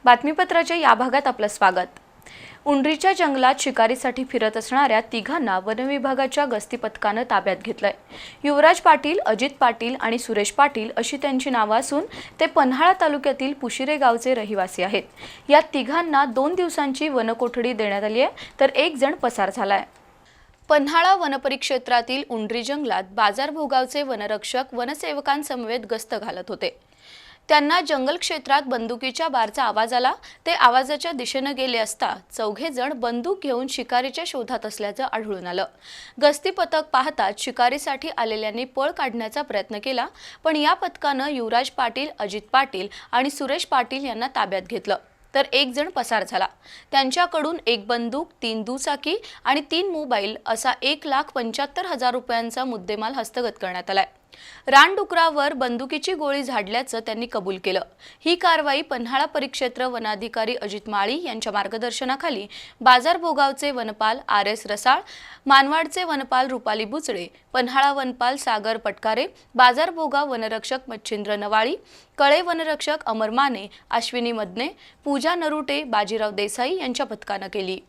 बातमीपत्राच्या या भागात आपलं स्वागत। उंडरीच्या जंगलात शिकारीसाठी फिरत असणाऱ्या तिघांना वनविभागाच्या गस्ती पथकानं ताब्यात घेतलंय। युवराज पाटील, अजित पाटील आणि सुरेश पाटील अशी त्यांची नावं असून ते पन्हाळा तालुक्यातील पुशिरे गावचे रहिवासी आहेत। या तिघांना 2 दिवसांची वनकोठडी देण्यात आली आहे, तर एक जण पसार झालाय। पन्हाळा वनपरिक्षेत्रातील उंडरी जंगलात बाजार भोगावचे वनरक्षक वनसेवकांसमवेत गस्त घालत होते। त्यांना जंगल क्षेत्रात बंदुकीच्या बारचा आवाज आला। ते आवाजाच्या दिशेने गेले असता चौघे जण बंदूक घेऊन शिकारीच्या शोधात असल्याचं आढळून आलं। गस्ती पथक पाहताच शिकारीसाठी आलेल्यांनी पळ काढण्याचा प्रयत्न केला, पण या पथकानं युवराज पाटील, अजित पाटील आणि सुरेश पाटील यांना ताब्यात घेतलं, तर एक जण पसार झाला। त्यांच्याकडून एक बंदूक, 3 दुचाकी आणि 3 मोबाईल असा 1,75,000 रुपयांचा मुद्देमाल हस्तगत करण्यात आलाय। रानडुकरावर बंदुकीची गोळी झाडल्याचं त्यांनी कबूल केलं। ही कारवाई पन्हाळा परिक्षेत्र वनाधिकारी अजित माळी यांच्या मार्गदर्शनाखाली बाजार भोगावचे वनपाल RS रसाळ, मानवाडचे वनपाल रुपाली बुचडे, पन्हाळा वनपाल सागर पटकारे, बाजार भोगाव वनरक्षक मच्छिंद्र नवाळी, कळे वनरक्षक अमर माने, अश्विनी मदने, पूजा नरुटे, बाजीराव देसाई यांच्या पथकानं केली।